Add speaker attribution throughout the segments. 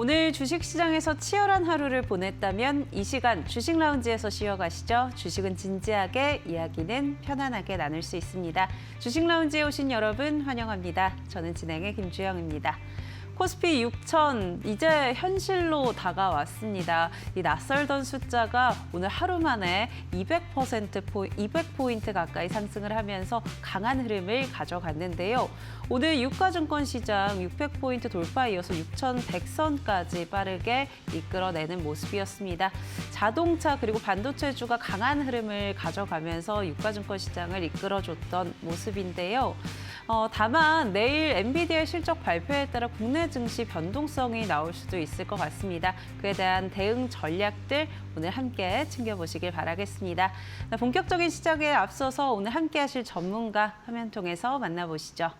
Speaker 1: 오늘 주식시장에서 치열한 하루를 보냈다면 이 시간 주식라운지에서 쉬어가시죠. 주식은 진지하게, 이야기는 편안하게 나눌 수 있습니다. 주식라운지에 오신 여러분 환영합니다. 저는 진행의 김주영입니다. 코스피 6천 이제 현실로 다가왔습니다. 이 낯설던 숫자가 오늘 하루 만에 200포인트 가까이 상승을 하면서 강한 흐름을 가져갔는데요. 오늘 유가증권 시장 600포인트 돌파에 이어서 6,100선까지 빠르게 이끌어내는 모습이었습니다. 자동차 그리고 반도체주가 강한 흐름을 가져가면서 유가증권 시장을 이끌어줬던 모습인데요. 다만 내일 엔비디아의 실적 발표에 따라 국내 증시 변동성이 나올 수도 있을 것 같습니다. 그에 대한 대응 전략들 오늘 함께 챙겨보시길 바라겠습니다. 본격적인 시작에 앞서서 오늘 함께 하실 전문가 화면 통해서 만나보시죠.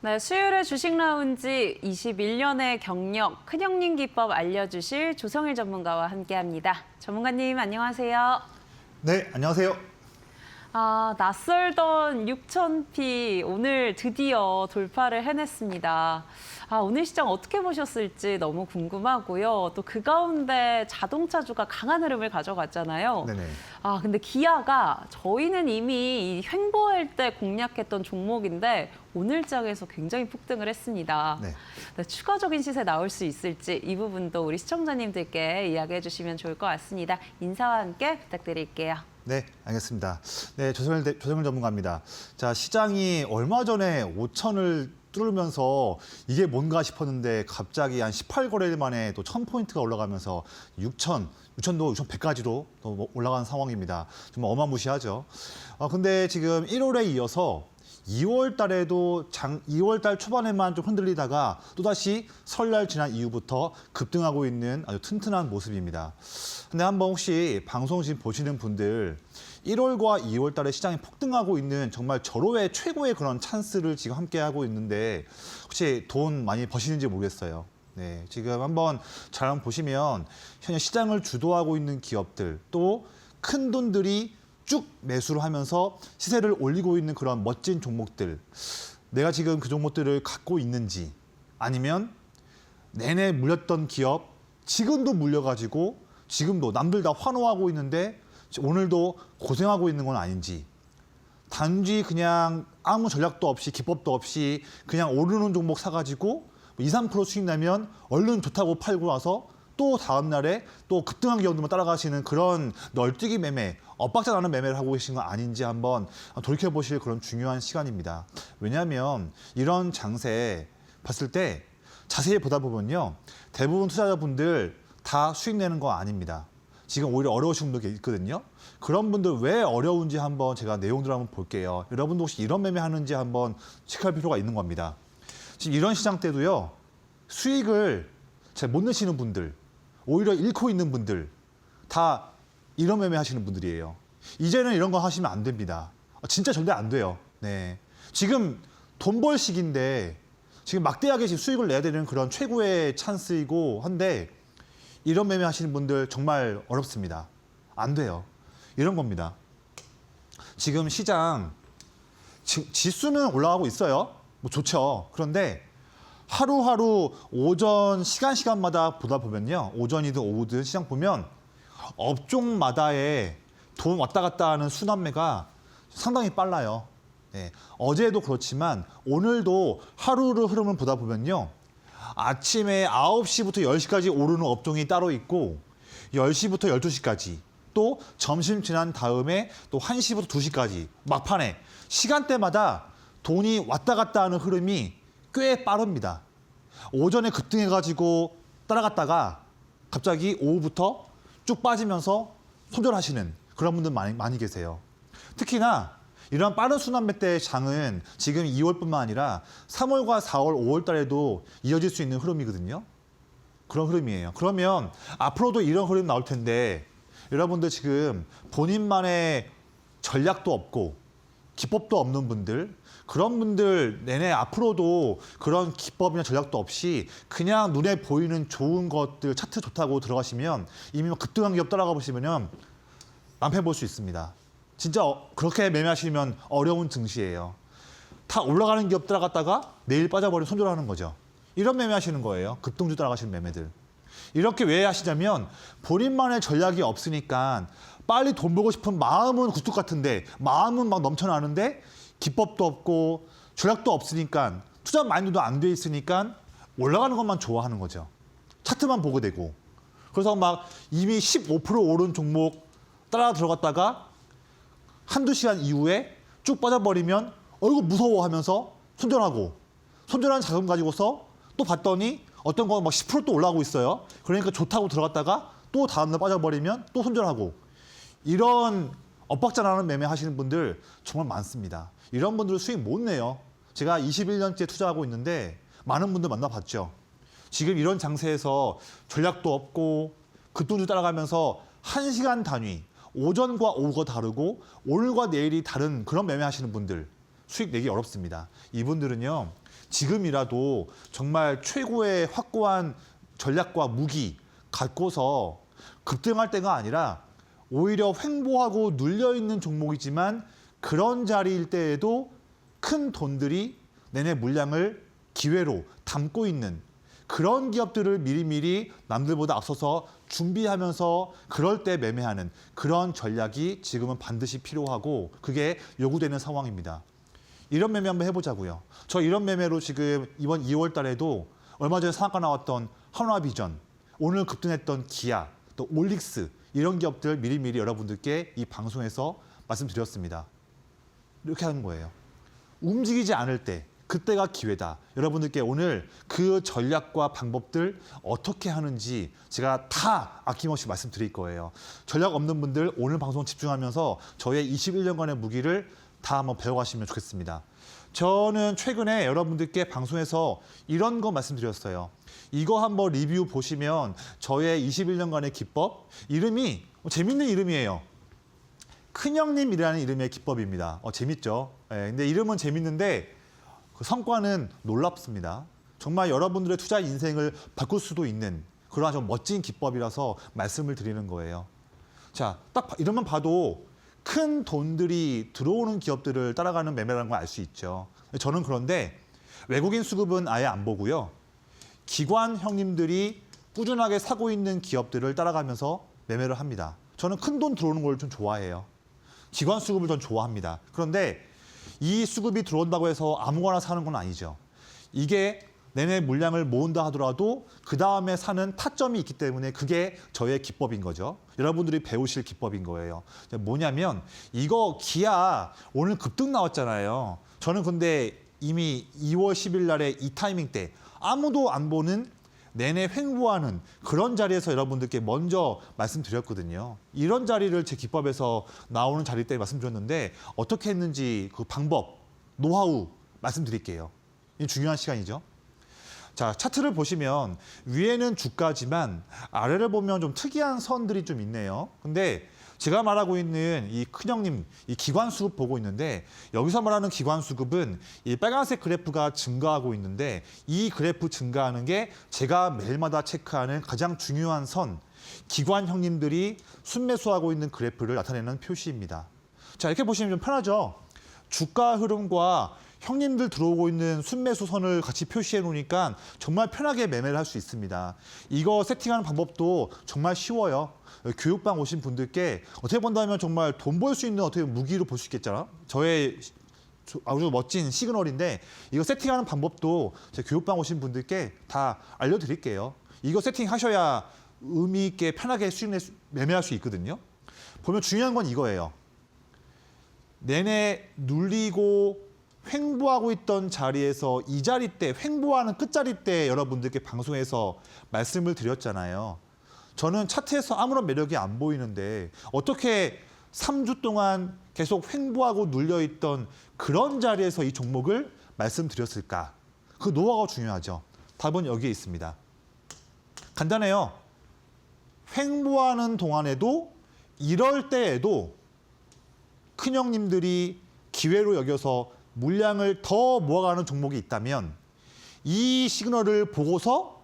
Speaker 1: 네, 수요일에 주식 라운지 21년의 경력, 큰형님 기법 알려주실 조성일 전문가와 함께합니다. 전문가님 안녕하세요.
Speaker 2: 네, 안녕하세요.
Speaker 1: 낯설던 6,000피 오늘 드디어 돌파를 해냈습니다. 오늘 시장 어떻게 보셨을지 너무 궁금하고요. 또 그 가운데 자동차주가 강한 흐름을 가져갔잖아요.
Speaker 2: 네네.
Speaker 1: 근데 기아가 저희는 이미 이 횡보할 때 공략했던 종목인데 오늘 장에서 굉장히 폭등을 했습니다.
Speaker 2: 네.
Speaker 1: 추가적인 시세 나올 수 있을지 이 부분도 우리 시청자님들께 이야기해 주시면 좋을 것 같습니다. 인사와 함께 부탁드릴게요.
Speaker 2: 네, 알겠습니다. 네, 조성일 전문가입니다. 자, 시장이 얼마 전에 5천을 뚫으면서 이게 뭔가 싶었는데 갑자기 한 18거래일 만에 또 1,000포인트가 올라가면서 6,000도 6,100까지도 또 올라간 상황입니다. 정말 어마무시하죠. 근데 지금 1월에 이어서 2월 달에도 2월 달 초반에만 좀 흔들리다가 또다시 설날 지난 이후부터 급등하고 있는 아주 튼튼한 모습입니다. 근데 한번 혹시 방송 지금 보시는 분들 1월과 2월 달에 시장이 폭등하고 있는 정말 절호의 최고의 그런 찬스를 지금 함께하고 있는데 혹시 돈 많이 버시는지 모르겠어요. 네, 지금 한번 잘 보시면 현재 시장을 주도하고 있는 기업들 또 큰 돈들이 쭉 매수를 하면서 시세를 올리고 있는 그런 멋진 종목들. 내가 지금 그 종목들을 갖고 있는지 아니면 내내 물렸던 기업 지금도 물려가지고 지금도 남들 다 환호하고 있는데 오늘도 고생하고 있는 건 아닌지. 단지 그냥 아무 전략도 없이 기법도 없이 그냥 오르는 종목 사가지고 2, 3% 수익 나면 얼른 좋다고 팔고 와서 또 다음 날에 또 급등한 기업들만 따라가시는 그런 널뛰기 매매, 엇박자 나는 매매를 하고 계신 건 아닌지 한번 돌이켜보실 그런 중요한 시간입니다. 왜냐하면 이런 장세 봤을 때 자세히 보다 보면요. 대부분 투자자분들 다 수익 내는 거 아닙니다. 지금 오히려 어려우신 분들 있거든요. 그런 분들 왜 어려운지 한번 제가 내용들 한번 볼게요. 여러분도 혹시 이런 매매 하는지 한번 체크할 필요가 있는 겁니다. 지금 이런 시장 때도요. 수익을 잘 못 내시는 분들, 오히려 잃고 있는 분들 다 이런 매매 하시는 분들이에요. 이제는 이런 거 하시면 안 됩니다. 진짜 절대 안 돼요. 네. 지금 돈 벌 시기인데 지금 막대하게 지금 수익을 내야 되는 그런 최고의 찬스이고 한데 이런 매매 하시는 분들 정말 어렵습니다. 안 돼요. 이런 겁니다. 지금 시장 지수는 올라가고 있어요. 뭐 좋죠. 그런데 하루하루 오전 시간마다 보다 보면요. 오전이든 오후든 시장 보면 업종마다의 돈 왔다 갔다 하는 순환매가 상당히 빨라요. 네. 어제도 그렇지만 오늘도 하루를 흐름을 보다 보면요. 아침에 9시부터 10시까지 오르는 업종이 따로 있고 10시부터 12시까지, 또 점심 지난 다음에 또 1시부터 2시까지 막판에 시간대마다 돈이 왔다 갔다 하는 흐름이 꽤 빠릅니다. 오전에 급등해가지고 따라갔다가 갑자기 오후부터 쭉 빠지면서 손절하시는 그런 분들 많이 계세요. 특히나 이런 빠른 순환 매매의 장은 지금 2월뿐만 아니라 3월과 4월, 5월 달에도 이어질 수 있는 흐름이거든요. 그런 흐름이에요. 그러면 앞으로도 이런 흐름 나올 텐데 여러분들 지금 본인만의 전략도 없고 기법도 없는 분들, 그런 분들 내내 앞으로도 그런 기법이나 전략도 없이 그냥 눈에 보이는 좋은 것들 차트 좋다고 들어가시면 이미 급등한 기업 따라가 보시면 낭패 볼 수 있습니다. 진짜 그렇게 매매하시면 어려운 증시예요. 다 올라가는 기업 따라갔다가 내일 빠져버리면 손절하는 거죠. 이런 매매하시는 거예요. 급등주 따라가시는 매매들. 이렇게 왜 하시냐면 본인만의 전략이 없으니까 빨리 돈 벌고 싶은 마음은 굴뚝 같은데 마음은 막 넘쳐나는데 기법도 없고 전략도 없으니까 투자 마인드도 안 돼 있으니까 올라가는 것만 좋아하는 거죠. 차트만 보게 되고. 그래서 막 이미 15% 오른 종목 따라 들어갔다가 한두 시간 이후에 쭉 빠져버리면 이거 무서워 하면서 손절하고 손절한 자금 가지고서 또 봤더니 어떤 거 막 10%또 올라가고 있어요. 그러니까 좋다고 들어갔다가 또 다음날 빠져버리면 또 손절하고 이런 엇박자나는 매매 하시는 분들 정말 많습니다. 이런 분들 수익 못 내요. 제가 21년째 투자하고 있는데 많은 분들 만나봤죠. 지금 이런 장세에서 전략도 없고 급등주 따라가면서 1시간 단위 오전과 오후가 다르고 오늘과 내일이 다른 그런 매매하시는 분들 수익 내기 어렵습니다. 이분들은요. 지금이라도 정말 최고의 확고한 전략과 무기 갖고서 급등할 때가 아니라 오히려 횡보하고 눌려있는 종목이지만 그런 자리일 때에도 큰 돈들이 내내 물량을 기회로 담고 있는 그런 기업들을 미리미리 남들보다 앞서서 준비하면서 그럴 때 매매하는 그런 전략이 지금은 반드시 필요하고 그게 요구되는 상황입니다. 이런 매매 한번 해보자고요. 저 이런 매매로 지금 이번 2월 달에도 얼마 전에 상한가 나왔던 한화비전, 오늘 급등했던 기아, 또 올릭스 이런 기업들 미리미리 여러분들께 이 방송에서 말씀드렸습니다. 이렇게 하는 거예요. 움직이지 않을 때 그때가 기회다. 여러분들께 오늘 그 전략과 방법들 어떻게 하는지 제가 다 아낌없이 말씀드릴 거예요. 전략 없는 분들 오늘 방송 집중하면서 저의 21년간의 무기를 다 한번 배워가시면 좋겠습니다. 저는 최근에 여러분들께 방송에서 이런 거 말씀드렸어요. 이거 한번 리뷰 보시면 저의 21년간의 기법, 이름이 재밌는 이름이에요. 큰형님이라는 이름의 기법입니다. 재밌죠? 근데 이름은 재밌는데 그 성과는 놀랍습니다. 정말 여러분들의 투자 인생을 바꿀 수도 있는 그러한 좀 멋진 기법이라서 말씀을 드리는 거예요. 자, 딱 이름만 봐도 큰 돈들이 들어오는 기업들을 따라가는 매매라는 걸 알 수 있죠. 저는 그런데 외국인 수급은 아예 안 보고요. 기관 형님들이 꾸준하게 사고 있는 기업들을 따라가면서 매매를 합니다. 저는 큰 돈 들어오는 걸 좀 좋아해요. 기관 수급을 전 좋아합니다. 그런데 이 수급이 들어온다고 해서 아무거나 사는 건 아니죠. 이게 내내 물량을 모은다 하더라도 그 다음에 사는 타점이 있기 때문에 그게 저의 기법인 거죠. 여러분들이 배우실 기법인 거예요. 뭐냐면 이거 기아 오늘 급등 나왔잖아요. 저는 근데 이미 2월 10일 날에 이 타이밍 때 아무도 안 보는 내내 횡보하는 그런 자리에서 여러분들께 먼저 말씀드렸거든요. 이런 자리를 제 기법에서 나오는 자리 때 말씀드렸는데 어떻게 했는지 그 방법, 노하우 말씀드릴게요. 이 중요한 시간이죠. 자, 차트를 보시면 위에는 주가지만 아래를 보면 좀 특이한 선들이 좀 있네요. 근데 제가 말하고 있는 이 큰형님, 이 기관 수급 보고 있는데 여기서 말하는 기관 수급은 이 빨간색 그래프가 증가하고 있는데 이 그래프 증가하는 게 제가 매일마다 체크하는 가장 중요한 선, 기관 형님들이 순매수하고 있는 그래프를 나타내는 표시입니다. 자, 이렇게 보시면 좀 편하죠? 주가 흐름과 형님들 들어오고 있는 순매수 선을 같이 표시해 놓으니까 정말 편하게 매매를 할 수 있습니다. 이거 세팅하는 방법도 정말 쉬워요. 교육방 오신 분들께 어떻게 본다면 정말 돈 벌 수 있는 어떻게 무기로 볼 수 있겠잖아. 저의 아주 멋진 시그널인데 이거 세팅하는 방법도 제 교육방 오신 분들께 다 알려드릴게요. 이거 세팅하셔야 의미 있게 편하게 매매할 수 있거든요. 보면 중요한 건 이거예요. 내내 눌리고 횡보하고 있던 자리에서 이 자리 때, 횡보하는 끝자리 때 여러분들께 방송에서 말씀을 드렸잖아요. 저는 차트에서 아무런 매력이 안 보이는데 어떻게 3주 동안 계속 횡보하고 눌려있던 그런 자리에서 이 종목을 말씀드렸을까? 그 노하우가 중요하죠. 답은 여기에 있습니다. 간단해요. 횡보하는 동안에도 이럴 때에도 큰형님들이 기회로 여겨서 물량을 더 모아가는 종목이 있다면 이 시그널을 보고서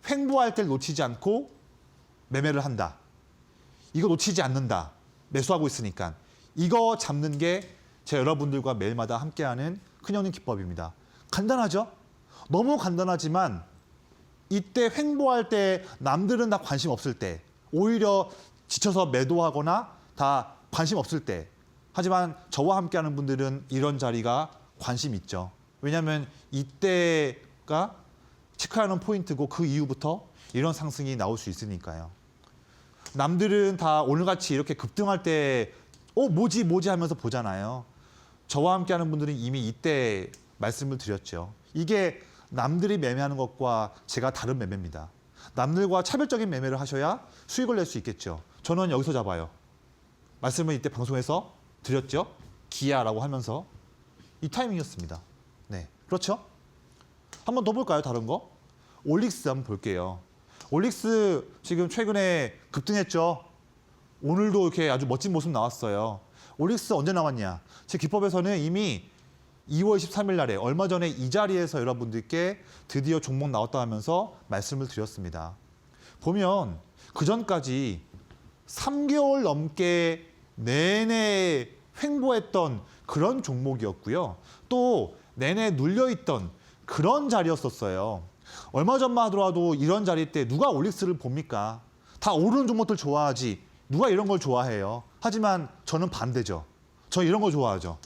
Speaker 2: 횡보할 때를 놓치지 않고 매매를 한다. 이거 놓치지 않는다. 매수하고 있으니까. 이거 잡는 게 제 여러분들과 매일마다 함께하는 큰형님 기법입니다. 간단하죠? 너무 간단하지만 이때 횡보할 때 남들은 다 관심 없을 때 오히려 지쳐서 매도하거나 다 관심 없을 때 하지만 저와 함께하는 분들은 이런 자리가 관심 있죠. 왜냐하면 이때가 체크하는 포인트고 그 이후부터 이런 상승이 나올 수 있으니까요. 남들은 다 오늘같이 이렇게 급등할 때 뭐지 하면서 보잖아요. 저와 함께하는 분들은 이미 이때 말씀을 드렸죠. 이게 남들이 매매하는 것과 제가 다른 매매입니다. 남들과 차별적인 매매를 하셔야 수익을 낼 수 있겠죠. 저는 여기서 잡아요. 말씀을 이때 방송에서 드렸죠. 기아라고 하면서 이 타이밍이었습니다. 네, 그렇죠? 한번 더 볼까요? 다른 거? 올릭스 한번 볼게요. 올릭스 지금 최근에 급등했죠. 오늘도 이렇게 아주 멋진 모습 나왔어요. 올릭스 언제 나왔냐? 제 기법에서는 이미 2월 13일 날에 얼마 전에 이 자리에서 여러분들께 드디어 종목 나왔다 하면서 말씀을 드렸습니다. 보면 그 전까지 3개월 넘게 내내 횡보했던 그런 종목이었고요. 또 내내 눌려있던 그런 자리였었어요. 얼마 전만 하더라도 이런 자리 때 누가 올릭스를 봅니까? 다 오르는 종목들 좋아하지. 누가 이런 걸 좋아해요? 하지만 저는 반대죠. 저 이런 거 좋아하죠.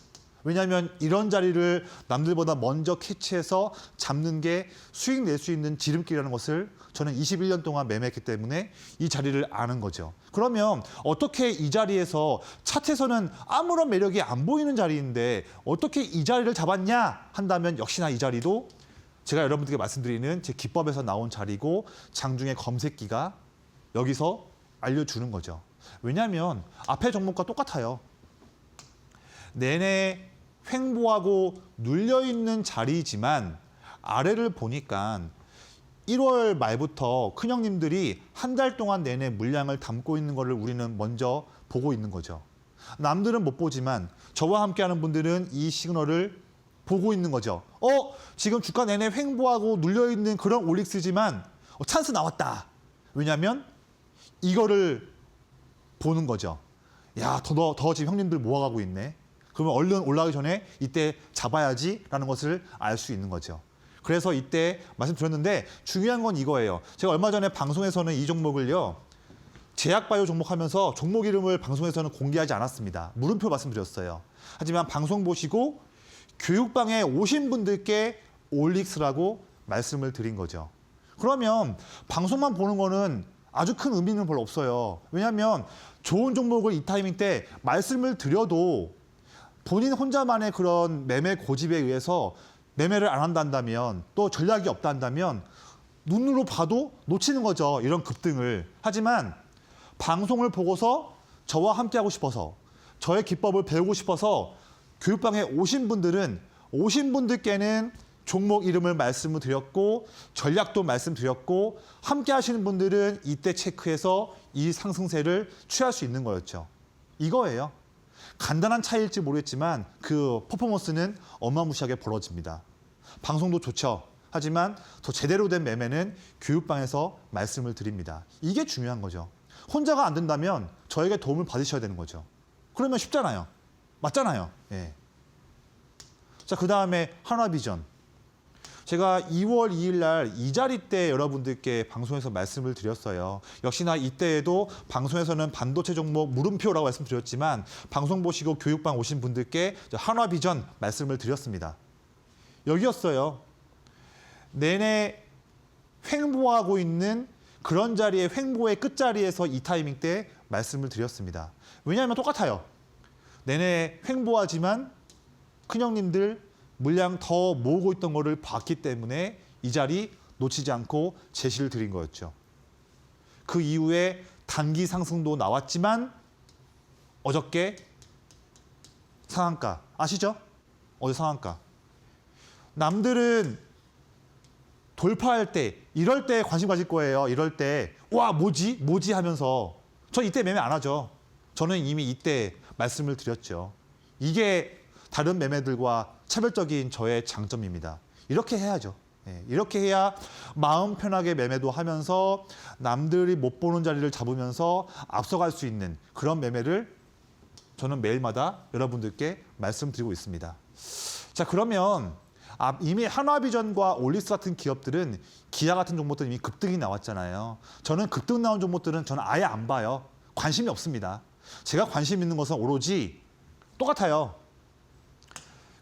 Speaker 2: 왜냐하면 이런 자리를 남들보다 먼저 캐치해서 잡는 게 수익 낼 수 있는 지름길이라는 것을 저는 21년 동안 매매했기 때문에 이 자리를 아는 거죠. 그러면 어떻게 이 자리에서 차트에서는 아무런 매력이 안 보이는 자리인데 어떻게 이 자리를 잡았냐 한다면 역시나 이 자리도 제가 여러분들께 말씀드리는 제 기법에서 나온 자리고 장중의 검색기가 여기서 알려주는 거죠. 왜냐하면 앞에 종목과 똑같아요. 내내 횡보하고 눌려있는 자리지만 아래를 보니까 1월 말부터 큰형님들이 한 달 동안 내내 물량을 담고 있는 것을 우리는 먼저 보고 있는 거죠. 남들은 못 보지만 저와 함께하는 분들은 이 시그널을 보고 있는 거죠. 지금 주가 내내 횡보하고 눌려있는 그런 올릭스지만 찬스 나왔다. 왜냐하면 이거를 보는 거죠. 야, 더 지금 형님들 모아가고 있네. 그러면 얼른 올라가기 전에 이때 잡아야지라는 것을 알 수 있는 거죠. 그래서 이때 말씀드렸는데 중요한 건 이거예요. 제가 얼마 전에 방송에서는 이 종목을요. 제약바이오 종목 하면서 종목 이름을 방송에서는 공개하지 않았습니다. 물음표 말씀드렸어요. 하지만 방송 보시고 교육방에 오신 분들께 올릭스라고 말씀을 드린 거죠. 그러면 방송만 보는 거는 아주 큰 의미는 별로 없어요. 왜냐하면 좋은 종목을 이 타이밍 때 말씀을 드려도 본인 혼자만의 그런 매매 고집에 의해서 매매를 안 한다면 또 전략이 없다면 눈으로 봐도 놓치는 거죠. 이런 급등을. 하지만 방송을 보고서 저와 함께하고 싶어서 저의 기법을 배우고 싶어서 교육방에 오신 분들은 오신 분들께는 종목 이름을 말씀을 드렸고 전략도 말씀드렸고 함께 하시는 분들은 이때 체크해서 이 상승세를 취할 수 있는 거였죠. 이거예요. 간단한 차이일지 모르겠지만 그 퍼포먼스는 어마무시하게 벌어집니다. 방송도 좋죠. 하지만 더 제대로 된 매매는 교육방에서 말씀을 드립니다. 이게 중요한 거죠. 혼자가 안 된다면 저에게 도움을 받으셔야 되는 거죠. 그러면 쉽잖아요. 맞잖아요. 예. 자, 그 다음에 하나비전. 제가 2월 2일 날 이 자리 때 여러분들께 방송에서 말씀을 드렸어요. 역시나 이때에도 방송에서는 반도체 종목 물음표라고 말씀드렸지만 방송 보시고 교육방 오신 분들께 한화비전 말씀을 드렸습니다. 여기였어요. 내내 횡보하고 있는 그런 자리에 횡보의 끝자리에서 이 타이밍 때 말씀을 드렸습니다. 왜냐하면 똑같아요. 내내 횡보하지만 큰형님들 물량 더 모으고 있던 거를 봤기 때문에 이 자리 놓치지 않고 제시를 드린 거였죠. 그 이후에 단기 상승도 나왔지만 어저께 상한가 아시죠? 어제 상한가. 남들은 돌파할 때 이럴 때 관심 가질 거예요. 이럴 때 와 뭐지? 뭐지? 하면서 저 이때 매매 안 하죠. 저는 이미 이때 말씀을 드렸죠. 이게 다른 매매들과 차별적인 저의 장점입니다. 이렇게 해야죠. 이렇게 해야 마음 편하게 매매도 하면서 남들이 못 보는 자리를 잡으면서 앞서갈 수 있는 그런 매매를 저는 매일마다 여러분들께 말씀드리고 있습니다. 자, 그러면 이미 한화비전과 올릭스 같은 기업들은 기아 같은 종목들은 이미 급등이 나왔잖아요. 저는 급등 나온 종목들은 저는 아예 안 봐요. 관심이 없습니다. 제가 관심 있는 것은 오로지 똑같아요.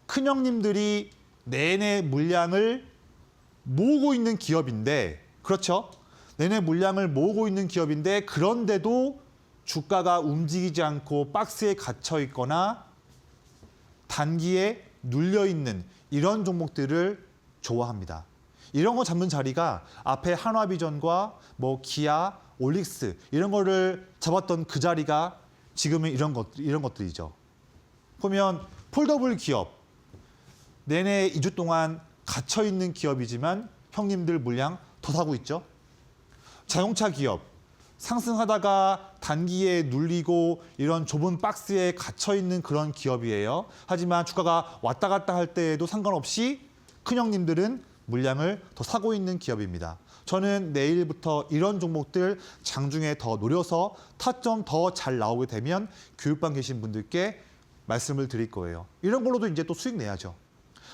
Speaker 2: 큰형님들이 내내 물량을 모으고 있는 기업인데, 그렇죠? 내내 물량을 모으고 있는 기업인데 그런데도 주가가 움직이지 않고 박스에 갇혀 있거나 단기에 눌려 있는 이런 종목들을 좋아합니다. 이런 거 잡는 자리가 앞에 한화비전과 뭐 기아, 올릭스 이런 거를 잡았던 그 자리가 지금은 이런 것들이죠. 보면 폴더블 기업 내내 2주 동안 갇혀 있는 기업이지만 형님들 물량 더 사고 있죠. 자동차 기업 상승하다가 단기에 눌리고 이런 좁은 박스에 갇혀 있는 그런 기업이에요. 하지만 주가가 왔다 갔다 할 때에도 상관없이 큰형님들은 물량을 더 사고 있는 기업입니다. 저는 내일부터 이런 종목들 장중에 더 노려서 타점 더 잘 나오게 되면 교육반 계신 분들께 말씀을 드릴 거예요. 이런 걸로도 이제 또 수익 내야죠.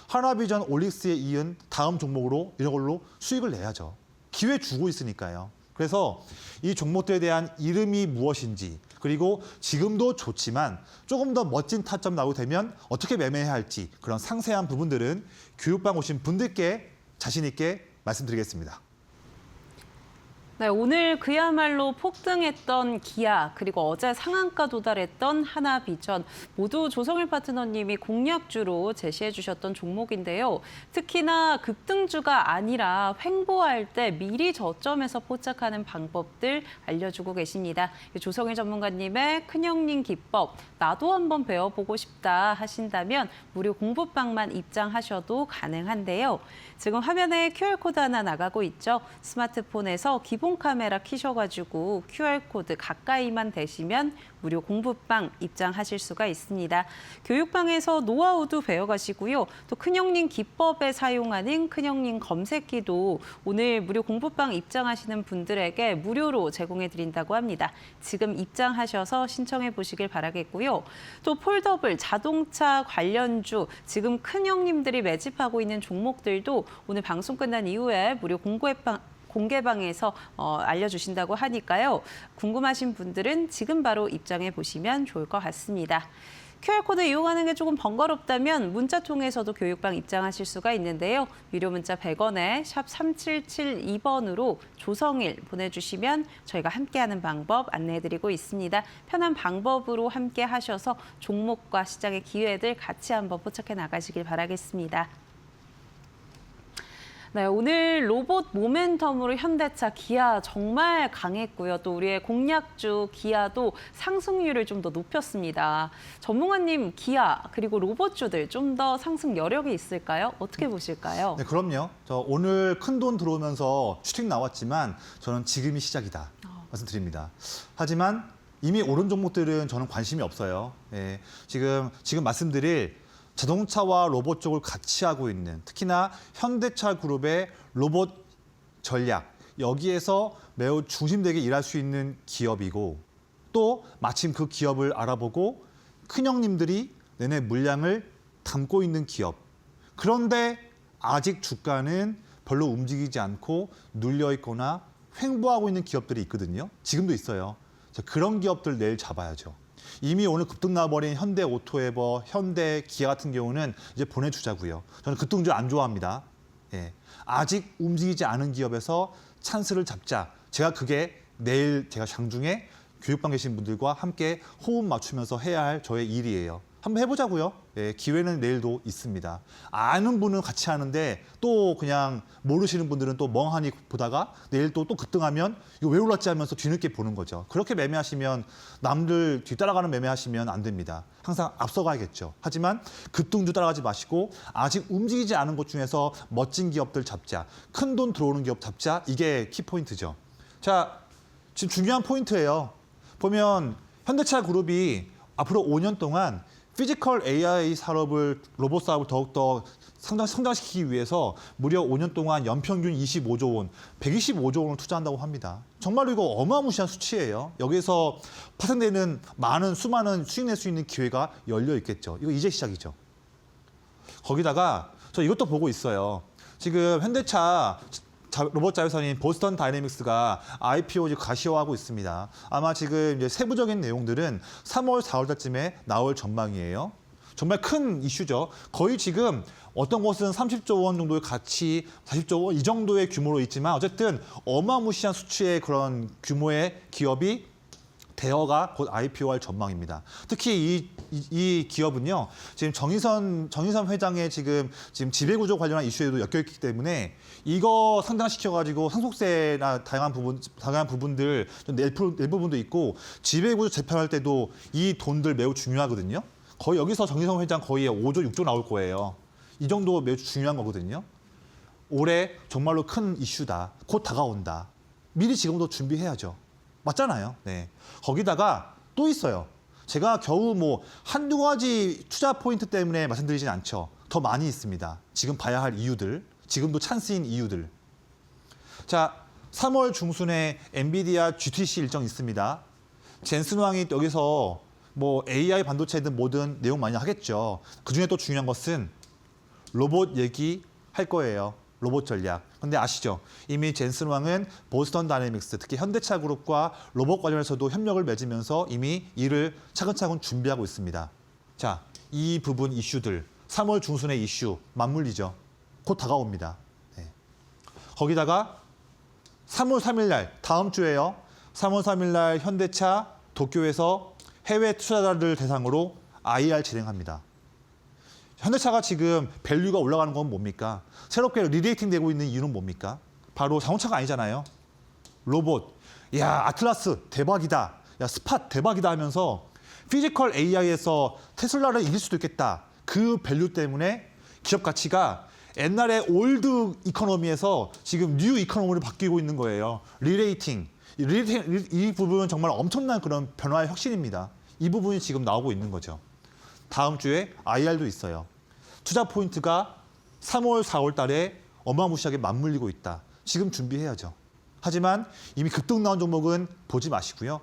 Speaker 2: 한화비전, 올릭스에 이은 다음 종목으로 이런 걸로 수익을 내야죠. 기회 주고 있으니까요. 그래서 이 종목들에 대한 이름이 무엇인지 그리고 지금도 좋지만 조금 더 멋진 타점 나오게 되면 어떻게 매매해야 할지 그런 상세한 부분들은 교육방 오신 분들께 자신 있게 말씀드리겠습니다.
Speaker 1: 네, 오늘 그야말로 폭등했던 기아 그리고 어제 상한가 도달했던 한화비전 모두 조성일 파트너님이 공략주로 제시해 주셨던 종목인데요. 특히나 급등주가 아니라 횡보할 때 미리 저점에서 포착하는 방법들 알려주고 계십니다. 조성일 전문가님의 큰형님 기법 나도 한번 배워보고 싶다 하신다면 무료 공부방만 입장하셔도 가능한데요. 지금 화면에 QR코드 하나 나가고 있죠. 스마트폰에서 기본 카메라 켜셔가지고 QR코드 가까이만 대시면 무료 공부방 입장하실 수가 있습니다. 교육방에서 노하우도 배워가시고요. 또 큰형님 기법에 사용하는 큰형님 검색기도 오늘 무료 공부방 입장하시는 분들에게 무료로 제공해드린다고 합니다. 지금 입장하셔서 신청해 보시길 바라겠고요. 또 폴더블 자동차 관련주 지금 큰형님들이 매집하고 있는 종목들도 오늘 방송 끝난 이후에 무료 공개방에서 알려주신다고 하니까요. 궁금하신 분들은 지금 바로 입장해 보시면 좋을 것 같습니다. QR코드 이용하는 게 조금 번거롭다면 문자 통해서도 교육방 입장하실 수가 있는데요. 유료 문자 100원에 샵 3772번으로 조성일 보내주시면 저희가 함께하는 방법 안내해드리고 있습니다. 편한 방법으로 함께 하셔서 종목과 시장의 기회들 같이 한번 포착해 나가시길 바라겠습니다. 네, 오늘 로봇 모멘텀으로 현대차, 기아 정말 강했고요. 또 우리의 공략주 기아도 상승률을 좀 더 높였습니다. 전문가님, 기아 그리고 로봇주들 좀 더 상승 여력이 있을까요? 어떻게 보실까요?
Speaker 2: 네, 그럼요. 저 오늘 큰돈 들어오면서 슈팅 나왔지만 저는 지금이 시작이다 말씀드립니다. 하지만 이미 오른 종목들은 저는 관심이 없어요. 예, 지금 말씀드릴 자동차와 로봇 쪽을 같이 하고 있는 특히나 현대차 그룹의 로봇 전략 여기에서 매우 중심되게 일할 수 있는 기업이고 또 마침 그 기업을 알아보고 큰형님들이 내내 물량을 담고 있는 기업. 그런데 아직 주가는 별로 움직이지 않고 눌려 있거나 횡보하고 있는 기업들이 있거든요. 지금도 있어요. 그런 기업들 내일 잡아야죠. 이미 오늘 급등 나버린 현대 오토에버, 현대 기아 같은 경우는 이제 보내주자고요. 저는 급등주 안 좋아합니다. 예. 아직 움직이지 않은 기업에서 찬스를 잡자. 제가 그게 내일 제가 장중에 교육반 계신 분들과 함께 호흡 맞추면서 해야 할 저의 일이에요. 한번 해보자고요. 예, 기회는 내일도 있습니다. 아는 분은 같이 하는데 또 그냥 모르시는 분들은 또 멍하니 보다가 내일 또 급등하면 이거 왜 올랐지 하면서 뒤늦게 보는 거죠. 그렇게 매매하시면 남들 뒤따라가는 매매하시면 안 됩니다. 항상 앞서가야겠죠. 하지만 급등주 따라가지 마시고 아직 움직이지 않은 곳 중에서 멋진 기업들 잡자. 큰 돈 들어오는 기업 잡자. 이게 키포인트죠. 자, 지금 중요한 포인트예요. 보면 현대차 그룹이 앞으로 5년 동안 피지컬 AI 산업을 로봇 사업을 더욱더 성장시키기 위해서 무려 5년 동안 연평균 25조 원, 125조 원을 투자한다고 합니다. 정말로 이거 어마무시한 수치예요. 여기서 파생되는 수많은 수익 낼 수 있는 기회가 열려 있겠죠. 이거 이제 시작이죠. 거기다가 저 이것도 보고 있어요. 지금 현대차 로봇 자회사인 보스턴 다이내믹스가 IPO 지금 가시화하고 있습니다. 아마 지금 이제 세부적인 내용들은 3월, 4월 달쯤에 나올 전망이에요. 정말 큰 이슈죠. 거의 지금 어떤 곳은 30조 원 정도의 가치, 40조 원 이 정도의 규모로 있지만 어쨌든 어마무시한 수치의 그런 규모의 기업이 대여가 곧 IPO할 전망입니다. 특히 이 기업은요, 지금 정의선 회장의 지금 지배구조 관련한 이슈에도 엮여있기 때문에 이거 상장시켜가지고 상속세나 다양한 부분들 좀 낼 부분도 있고 지배구조 재편할 때도 이 돈들 매우 중요하거든요. 거의 여기서 정의선 회장 거의 5조, 6조 나올 거예요. 이 정도 매우 중요한 거거든요. 올해 정말로 큰 이슈다. 곧 다가온다. 미리 지금도 준비해야죠. 맞잖아요. 네. 거기다가 또 있어요. 제가 겨우 한두 가지 투자 포인트 때문에 말씀드리진 않죠. 더 많이 있습니다. 지금 봐야 할 이유들, 지금도 찬스인 이유들. 자, 3월 중순에 엔비디아 GTC 일정 있습니다. 젠슨 왕이 여기서 AI 반도체든 뭐든 내용 많이 하겠죠. 그중에 또 중요한 것은 로봇 얘기할 거예요. 로봇 전략. 근데 아시죠? 이미 젠슨 왕은 보스턴 다이내믹스, 특히 현대차 그룹과 로봇 관련해서도 협력을 맺으면서 이미 일을 차근차근 준비하고 있습니다. 자, 이 부분 이슈들, 3월 중순의 이슈 맞물리죠. 곧 다가옵니다. 네. 거기다가 3월 3일 날, 다음 주에요. 3월 3일 날 현대차 도쿄에서 해외 투자자들 대상으로 IR 진행합니다. 현대차가 지금 밸류가 올라가는 건 뭡니까? 새롭게 리레이팅 되고 있는 이유는 뭡니까? 바로 자동차가 아니잖아요. 로봇. 야, 아틀라스 대박이다. 야, 스팟 대박이다 하면서 피지컬 AI에서 테슬라를 이길 수도 있겠다. 그 밸류 때문에 기업 가치가 옛날에 올드 이코노미에서 지금 뉴 이코노미로 바뀌고 있는 거예요. 리레이팅. 이 부분은 정말 엄청난 그런 변화의 혁신입니다. 이 부분이 지금 나오고 있는 거죠. 다음 주에 IR도 있어요. 투자 포인트가 3월, 4월 달에 어마무시하게 맞물리고 있다. 지금 준비해야죠. 하지만 이미 급등 나온 종목은 보지 마시고요.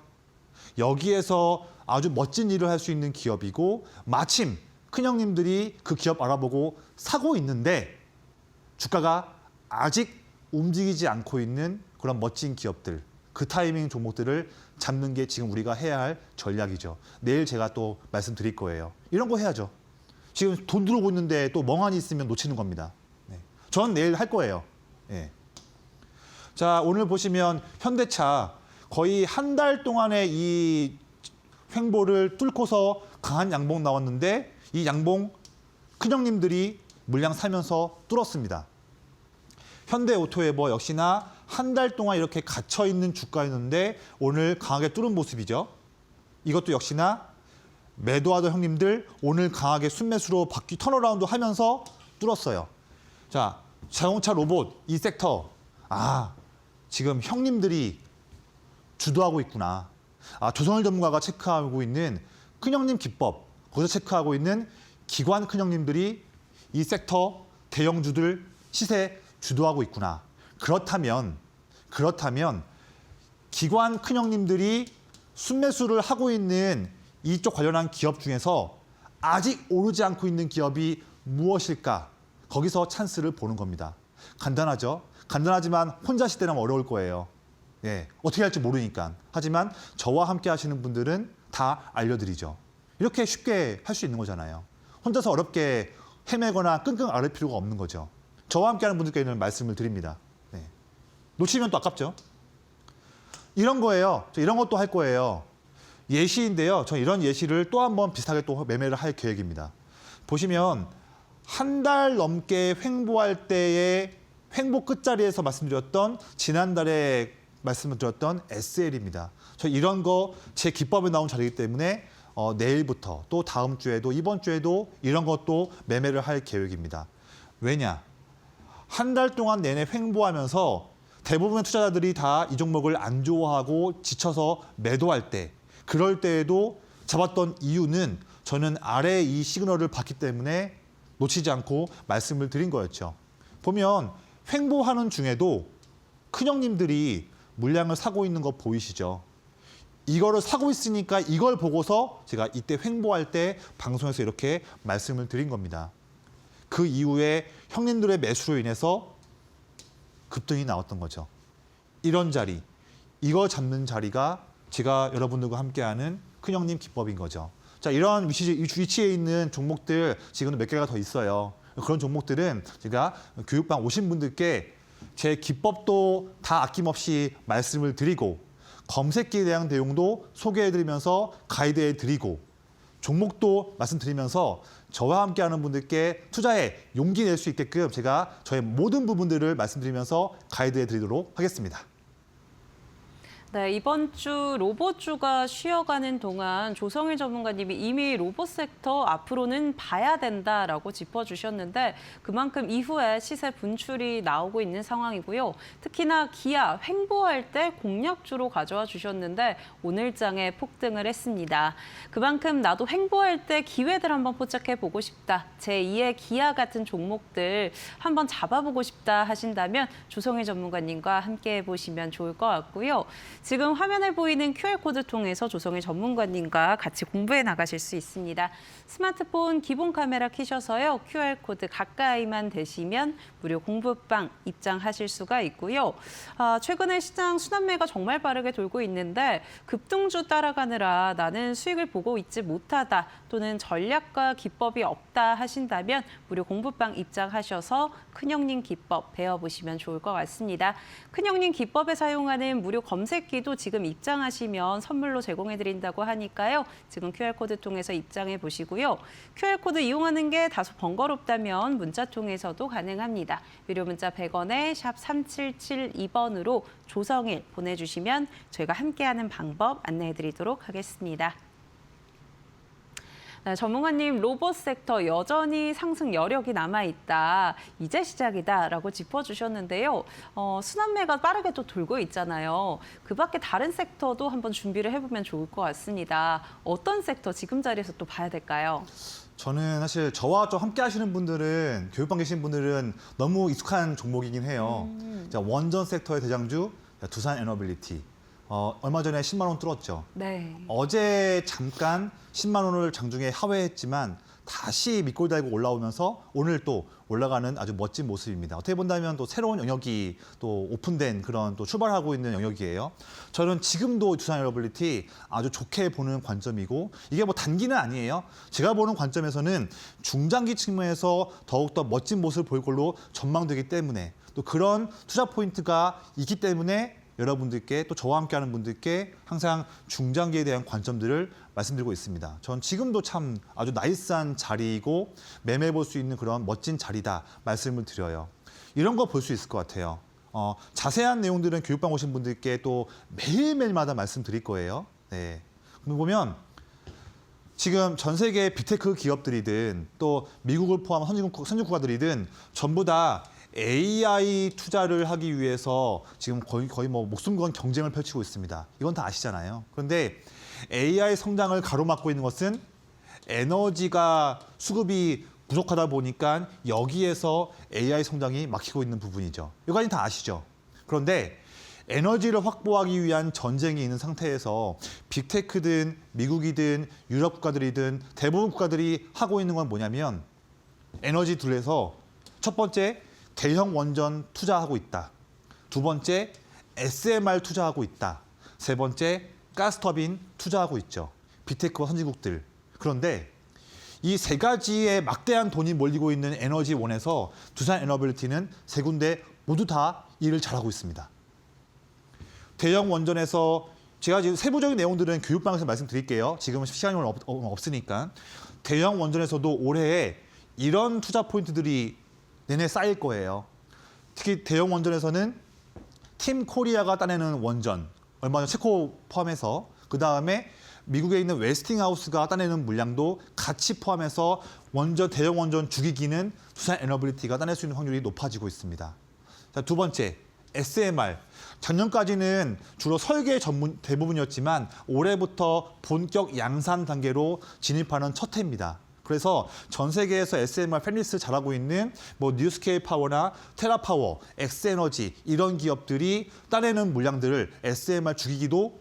Speaker 2: 여기에서 아주 멋진 일을 할 수 있는 기업이고 마침 큰형님들이 그 기업 알아보고 사고 있는데 주가가 아직 움직이지 않고 있는 그런 멋진 기업들, 그 타이밍 종목들을 잡는 게 지금 우리가 해야 할 전략이죠. 내일 제가 또 말씀드릴 거예요. 이런 거 해야죠. 지금 돈 들어오고 있는데 또 멍하니 있으면 놓치는 겁니다. 네. 전 내일 할 거예요. 네. 자, 오늘 보시면 현대차 거의 한 달 동안의 이 횡보를 뚫고서 강한 양봉 나왔는데 이 양봉 큰형님들이 물량 사면서 뚫었습니다. 현대오토웨버 역시나 한 달 동안 이렇게 갇혀있는 주가였는데 오늘 강하게 뚫은 모습이죠. 이것도 역시나 매도하던 형님들 오늘 강하게 순매수로 턴어라운드 하면서 뚫었어요. 자, 자동차 로봇 이 섹터. 아, 지금 형님들이 주도하고 있구나. 아, 조선을 전문가가 체크하고 있는 큰형님 기법, 거기서 체크하고 있는 기관 큰형님들이 이 섹터 대형주들 시세 주도하고 있구나. 그렇다면 기관 큰형님들이 순매수를 하고 있는 이쪽 관련한 기업 중에서 아직 오르지 않고 있는 기업이 무엇일까? 거기서 찬스를 보는 겁니다. 간단하죠? 간단하지만 혼자 시대는 어려울 거예요. 예, 어떻게 할지 모르니까. 하지만 저와 함께 하시는 분들은 다 알려드리죠. 이렇게 쉽게 할 수 있는 거잖아요. 혼자서 어렵게 헤매거나 끙끙 앓을 필요가 없는 거죠. 저와 함께 하는 분들께는 말씀을 드립니다. 네. 놓치면 또 아깝죠. 이런 거예요. 저 이런 것도 할 거예요. 예시인데요. 저 이런 예시를 또 한번 비슷하게 또 매매를 할 계획입니다. 보시면 한 달 넘게 횡보할 때의 횡보 끝자리에서 말씀드렸던 지난달에 말씀드렸던 SL입니다. 저 이런 거 제 기법에 나온 자리이기 때문에 내일부터 또 다음 주에도 이번 주에도 이런 것도 매매를 할 계획입니다. 왜냐? 한 달 동안 내내 횡보하면서 대부분의 투자자들이 다 이 종목을 안 좋아하고 지쳐서 매도할 때, 그럴 때에도 잡았던 이유는 저는 아래 이 시그널을 봤기 때문에 놓치지 않고 말씀을 드린 거였죠. 보면 횡보하는 중에도 큰형님들이 물량을 사고 있는 거 보이시죠? 이거를 사고 있으니까 이걸 보고서 제가 이때 횡보할 때 방송에서 이렇게 말씀을 드린 겁니다. 그 이후에 형님들의 매수로 인해서 급등이 나왔던 거죠. 이런 자리, 이거 잡는 자리가 제가 여러분들과 함께하는 큰형님 기법인 거죠. 자, 이런 위치에 있는 종목들 지금 몇 개가 더 있어요. 그런 종목들은 제가 교육방 오신 분들께 제 기법도 다 아낌없이 말씀을 드리고 검색기에 대한 내용도 소개해드리면서 가이드해드리고 종목도 말씀드리면서 저와 함께하는 분들께 투자에 용기 낼 수 있게끔 제가 저의 모든 부분들을 말씀드리면서 가이드해드리도록 하겠습니다.
Speaker 1: 네, 이번 주 로봇주가 쉬어가는 동안 조성일 전문가님이 이미 로봇 섹터 앞으로는 봐야 된다라고 짚어주셨는데 그만큼 이후에 시세 분출이 나오고 있는 상황이고요. 특히나 기아 횡보할 때 공략주로 가져와 주셨는데 오늘장에 폭등을 했습니다. 그만큼 나도 횡보할 때 기회들 한번 포착해 보고 싶다. 제2의 기아 같은 종목들 한번 잡아보고 싶다 하신다면 조성일 전문가님과 함께 해보시면 좋을 것 같고요. 지금 화면에 보이는 QR코드 통해서 조성일 전문가님과 같이 공부해 나가실 수 있습니다. 스마트폰 기본 카메라 켜셔서요. QR코드 가까이만 대시면 무료 공부방 입장하실 수가 있고요. 최근에 시장 순환매가 정말 빠르게 돌고 있는데 급등주 따라가느라 나는 수익을 보고 있지 못하다 또는 전략과 기법이 없다 하신다면 무료 공부방 입장하셔서 큰형님 기법 배워보시면 좋을 것 같습니다. 큰형님 기법에 사용하는 무료 검색기도 지금 입장하시면 선물로 제공해드린다고 하니까요. 지금 QR코드 통해서 입장해 보시고요. QR코드 이용하는 게 다소 번거롭다면 문자 통해서도 가능합니다. 유료 문자 100원에 샵 3772번으로 조성일 보내주시면 저희가 함께하는 방법 안내해드리도록 하겠습니다. 네, 전문가님, 로봇 섹터 여전히 상승 여력이 남아있다. 이제 시작이다라고 짚어주셨는데요. 순환매가 빠르게 또 돌고 있잖아요. 그 밖에 다른 섹터도 한번 준비를 해보면 좋을 것 같습니다. 어떤 섹터 지금 자리에서 또 봐야 될까요?
Speaker 2: 저는 사실 저와 좀 함께 하시는 분들은, 교육방 계신 분들은 너무 익숙한 종목이긴 해요. 자, 원전 섹터의 대장주, 두산 에너빌리티. 얼마 전에 10만 원 뚫었죠.
Speaker 1: 네.
Speaker 2: 어제 잠깐 10만 원을 장중에 하회했지만 다시 밑골 달고 올라오면서 오늘 또 올라가는 아주 멋진 모습입니다. 어떻게 본다면 또 새로운 영역이 또 오픈된 그런 또 출발하고 있는 영역이에요. 저는 지금도 두산 에너빌리티 아주 좋게 보는 관점이고 이게 뭐 단기는 아니에요. 제가 보는 관점에서는 중장기 측면에서 더욱더 멋진 모습을 보일 걸로 전망되기 때문에 또 그런 투자 포인트가 있기 때문에 여러분들께 또 저와 함께하는 분들께 항상 중장기에 대한 관점들을 말씀드리고 있습니다. 전 지금도 참 아주 나이스한 자리이고 매매해 볼 수 있는 그런 멋진 자리다 말씀을 드려요. 이런 거 볼 수 있을 것 같아요. 자세한 내용들은 교육방 오신 분들께 또 매일매일마다 말씀드릴 거예요. 네. 그럼 보면 지금 전 세계 빅테크 기업들이든 또 미국을 포함한 선진국 국가들이든 전부 다 AI 투자를 하기 위해서 지금 거의 뭐 목숨 건 경쟁을 펼치고 있습니다. 이건 다 아시잖아요. 그런데 AI 성장을 가로막고 있는 것은 에너지가 수급이 부족하다 보니까 여기에서 AI 성장이 막히고 있는 부분이죠. 이거까지 다 아시죠? 그런데 에너지를 확보하기 위한 전쟁이 있는 상태에서 빅테크든 미국이든 유럽 국가들이든 대부분 국가들이 하고 있는 건 뭐냐면 에너지 둘에서 첫 번째 대형 원전 투자하고 있다. 두 번째, SMR 투자하고 있다. 세 번째, 가스터빈 투자하고 있죠. 빅테크와 선진국들. 그런데 이 세 가지의 막대한 돈이 몰리고 있는 에너지원에서 두산 에너빌리티는 세 군데 모두 다 일을 잘하고 있습니다. 대형 원전에서 제가 지금 세부적인 내용들은 교육방에서 말씀드릴게요. 지금은 시간이 없으니까. 대형 원전에서도 올해에 이런 투자 포인트들이 내내 쌓일 거예요. 특히 대형 원전에서는 팀 코리아가 따내는 원전, 얼마 전 체코 포함해서 그다음에 미국에 있는 웨스팅하우스가 따내는 물량도 같이 포함해서 대형 원전 주기기는 두산 에너빌리티가 따낼 수 있는 확률이 높아지고 있습니다. 자, 두 번째, SMR. 작년까지는 주로 설계 전문 대부분이었지만 올해부터 본격 양산 단계로 진입하는 첫 해입니다. 그래서 전 세계에서 SMR 팬리스트 잘하고 있는 뉴스케일 파워나 테라파워, 엑스에너지 이런 기업들이 따내는 물량들을 SMR 주기기도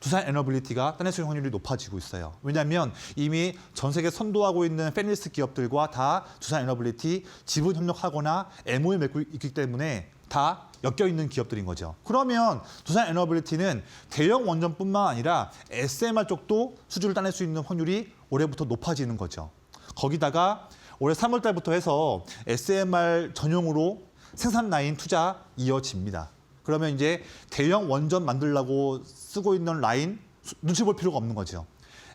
Speaker 2: 두산 에너빌리티가 따낼 수 있는 확률이 높아지고 있어요. 왜냐하면 이미 전 세계 선도하고 있는 팬리스트 기업들과 다 두산 에너빌리티 지분 협력하거나 MOU 맺고 있기 때문에 다 엮여 있는 기업들인 거죠. 그러면 두산 에너빌리티는 대형 원전뿐만 아니라 SMR 쪽도 수주를 따낼 수 있는 확률이 올해부터 높아지는 거죠. 거기다가 올해 3월 달부터 해서 SMR 전용으로 생산 라인 투자 이어집니다. 그러면 이제 대형 원전 만들려고 쓰고 있는 라인 눈치 볼 필요가 없는 거죠.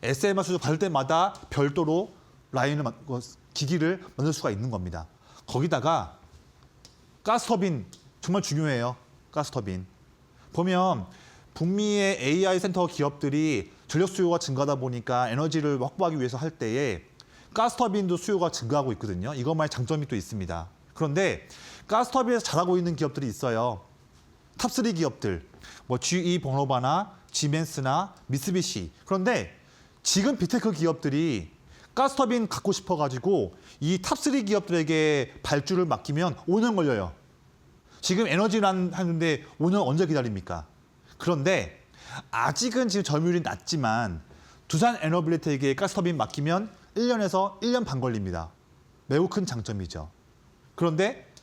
Speaker 2: SMR 수주 받을 때마다 별도로 기기를 만들 수가 있는 겁니다. 거기다가 가스터빈 정말 중요해요. 가스터빈. 보면 북미의 AI 센터 기업들이 전력 수요가 증가하다 보니까 에너지를 확보하기 위해서 할 때에 가스터빈도 수요가 증가하고 있거든요. 이것만의 장점이 또 있습니다. 그런데 가스터빈에서 잘하고 있는 기업들이 있어요. 탑3 기업들, GE 버너바나 지멘스나 미쓰비시. 그런데 지금 빅테크 기업들이 가스터빈 갖고 싶어가지고 이 탑3 기업들에게 발주를 맡기면 5년 걸려요. 지금 에너지란 하는데 5년 언제 기다립니까? 그런데 아직은 지금 점유율이 낮지만 두산 에너빌리티에게 가스터빈 맡기면 1년에서 1년 반 걸립니다. 매우 큰 장점이죠. 그런데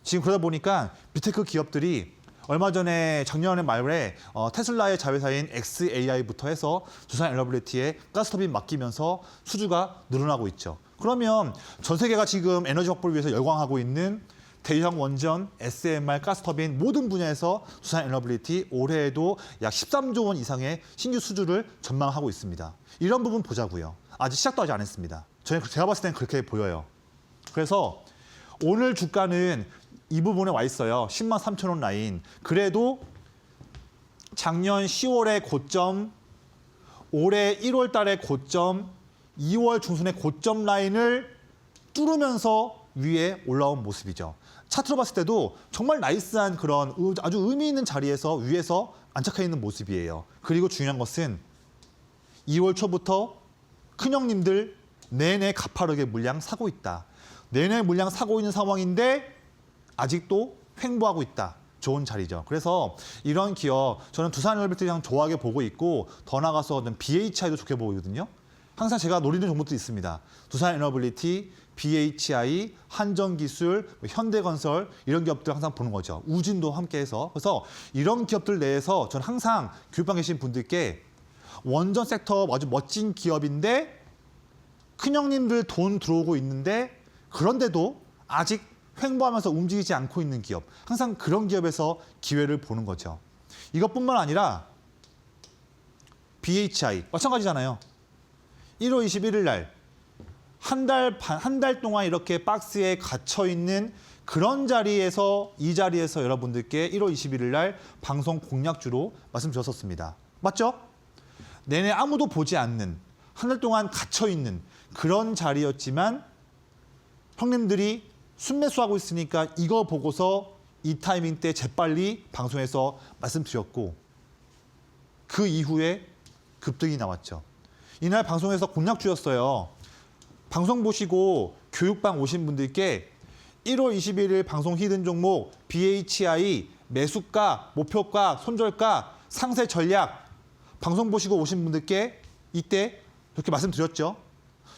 Speaker 2: 지금 그러다 보니까 빅테크 기업들이 얼마 전에 작년 말에 테슬라의 자회사인 xAI부터 해서 두산 에너빌리티에 가스터빈 맡기면서 수주가 늘어나고 있죠. 그러면 전 세계가 지금 에너지 확보를 위해서 열광하고 있는 대형 원전, SMR, 가스터빈 모든 분야에서 두산 에너빌리티 올해에도 약 13조 원 이상의 신규 수주를 전망하고 있습니다. 이런 부분 보자고요. 아직 시작도 하지 않았습니다. 제가 봤을 때는 그렇게 보여요. 그래서 오늘 주가는 이 부분에 와 있어요. 10만 3천 원 라인. 그래도 작년 10월의 고점, 올해 1월 달의 고점, 2월 중순의 고점 라인을 뚫으면서 위에 올라온 모습이죠. 차트로 봤을 때도 정말 나이스한 그런 아주 의미 있는 자리에서 위에서 안착해 있는 모습이에요. 그리고 중요한 것은 2월 초부터 큰형님들 내내 가파르게 물량 사고 있다. 내내 물량 사고 있는 상황인데 아직도 횡보하고 있다. 좋은 자리죠. 그래서 이런 기업 저는 두산 에너빌리티 참 좋아하게 보고 있고 더 나가서 BHI도 좋게 보거든요. 항상 제가 노리는 종목도 있습니다. 두산 에너빌리티, BHI, 한전기술, 현대건설 이런 기업들 항상 보는 거죠. 우진도 함께해서. 그래서 이런 기업들 내에서 저는 항상 교육방 계신 분들께 원전 섹터 아주 멋진 기업인데 큰형님들 돈 들어오고 있는데 그런데도 아직 횡보하면서 움직이지 않고 있는 기업. 항상 그런 기업에서 기회를 보는 거죠. 이것뿐만 아니라 BHI 마찬가지잖아요. 1월 21일 날 한 달 동안 이렇게 박스에 갇혀 있는 그런 자리에서 이 자리에서 여러분들께 1월 21일 날 방송 공약주로 말씀드렸었습니다. 맞죠? 내내 아무도 보지 않는 한 달 동안 갇혀 있는 그런 자리였지만 형님들이 순매수하고 있으니까 이거 보고서 이 타이밍 때 재빨리 방송에서 말씀드렸고 그 이후에 급등이 나왔죠. 이날 방송에서 공약주였어요. 방송 보시고 교육방 오신 분들께 1월 21일 방송 히든 종목 BHI 매수가, 목표가, 손절가, 상세 전략 방송 보시고 오신 분들께 이때 이렇게 말씀드렸죠.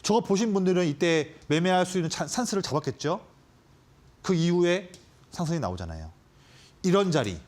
Speaker 2: 저거 보신 분들은 이때 매매할 수 있는 찬스를 잡았겠죠. 그 이후에 상승이 나오잖아요. 이런 자리,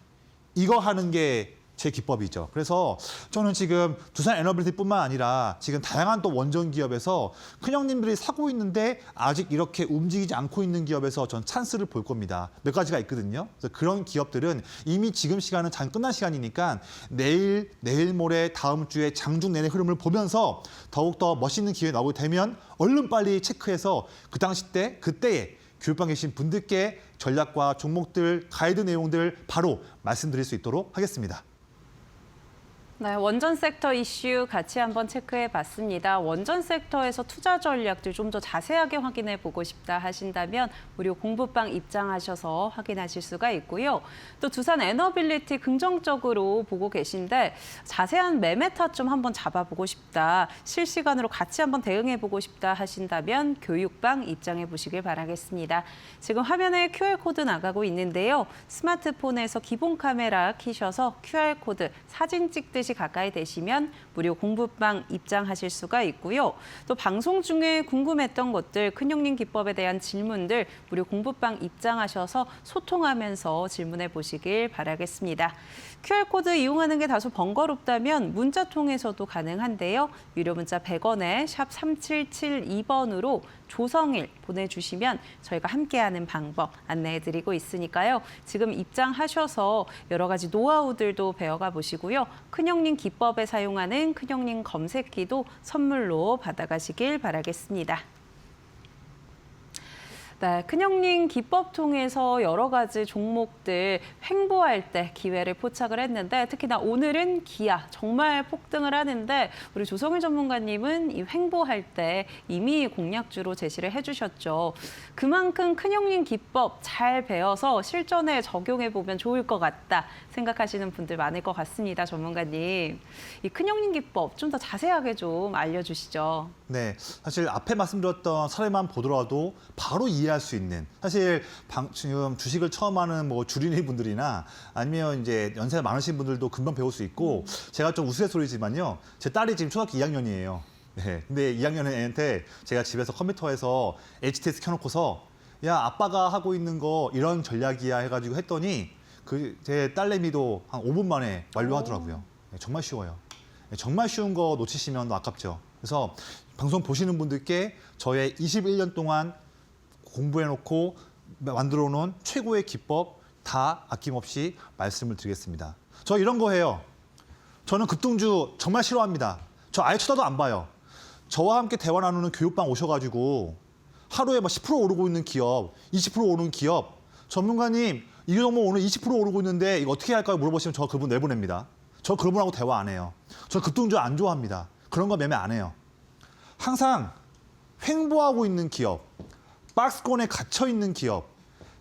Speaker 2: 이거 하는 게 제 기법이죠. 그래서 저는 지금 두산 에너빌리티뿐만 아니라 지금 다양한 또 원전 기업에서 큰형님들이 사고 있는데 아직 이렇게 움직이지 않고 있는 기업에서 전 찬스를 볼 겁니다. 몇 가지가 있거든요. 그래서 그런 기업들은 이미 지금 시간은 장 끝난 시간이니까 내일 모레 다음 주에 장중 내내 흐름을 보면서 더욱더 멋있는 기회 나오게 되면 얼른 빨리 체크해서 그 당시 때 그때에 교육방 계신 분들께 전략과 종목들, 가이드 내용들 바로 말씀드릴 수 있도록 하겠습니다.
Speaker 1: 네, 원전 섹터 이슈 같이 한번 체크해 봤습니다. 원전 섹터에서 투자 전략들 좀 더 자세하게 확인해 보고 싶다 하신다면 무료 공부방 입장하셔서 확인하실 수가 있고요. 또 두산 에너빌리티 긍정적으로 보고 계신데 자세한 매매 타점 한번 잡아보고 싶다. 실시간으로 같이 한번 대응해 보고 싶다 하신다면 교육방 입장해 보시길 바라겠습니다. 지금 화면에 QR코드 나가고 있는데요. 스마트폰에서 기본 카메라 키셔서 QR코드 사진 찍듯이 가까이 되시면 무료 공부방 입장하실 수가 있고요. 또 방송 중에 궁금했던 것들, 큰형님 기법에 대한 질문들 무료 공부방 입장하셔서 소통하면서 질문해 보시길 바라겠습니다. QR코드 이용하는 게 다소 번거롭다면 문자 통해서도 가능한데요. 유료 문자 100원에 샵 3772번으로 조성일 보내주시면 저희가 함께하는 방법 안내해드리고 있으니까요. 지금 입장하셔서 여러 가지 노하우들도 배워가 보시고요. 큰형님 기법에 사용하는 큰형님 검색기도 선물로 받아가시길 바라겠습니다. 네, 큰형님 기법 통해서 여러 가지 종목들 횡보할 때 기회를 포착을 했는데 특히나 오늘은 기아 정말 폭등을 하는데 우리 조성일 전문가님은 이 횡보할 때 이미 공략주로 제시를 해주셨죠. 그만큼 큰형님 기법 잘 배워서 실전에 적용해보면 좋을 것 같다 생각하시는 분들 많을 것 같습니다. 전문가님. 이 큰형님 기법 좀 더 자세하게 좀 알려주시죠.
Speaker 2: 네, 사실 앞에 말씀드렸던 사례만 보더라도 바로 이해할 수 있는 사실 지금 주식을 처음 하는 뭐 주린이 분들이나 아니면 이제 연세가 많으신 분들도 금방 배울 수 있고 제가 좀 우스갯소리지만요. 제 딸이 지금 초등학교 2학년이에요. 네, 근데 2학년 애한테 제가 집에서 컴퓨터에서 HTS 켜놓고서 야 아빠가 하고 있는 거 이런 전략이야 해가지고 했더니 그 제 딸내미도 한 5분 만에 완료하더라고요. 네, 정말 쉬워요. 네, 정말 쉬운 거 놓치시면 아깝죠. 그래서 방송 보시는 분들께 저의 21년 동안 공부해놓고 만들어 놓은 최고의 기법 다 아낌없이 말씀을 드리겠습니다. 저 이런 거 해요. 저는 급등주 정말 싫어합니다. 저 아예 쳐다도 안 봐요. 저와 함께 대화 나누는 교육방 오셔가지고 하루에 막 10% 오르고 있는 기업, 20% 오르는 기업, 전문가님 이 종목 오늘 20% 오르고 있는데 이거 어떻게 할까요? 물어보시면 저 그분 내보냅니다. 저 그분하고 대화 안 해요. 저 급등주 안 좋아합니다. 그런 거 매매 안 해요. 항상 횡보하고 있는 기업, 박스권에 갇혀 있는 기업,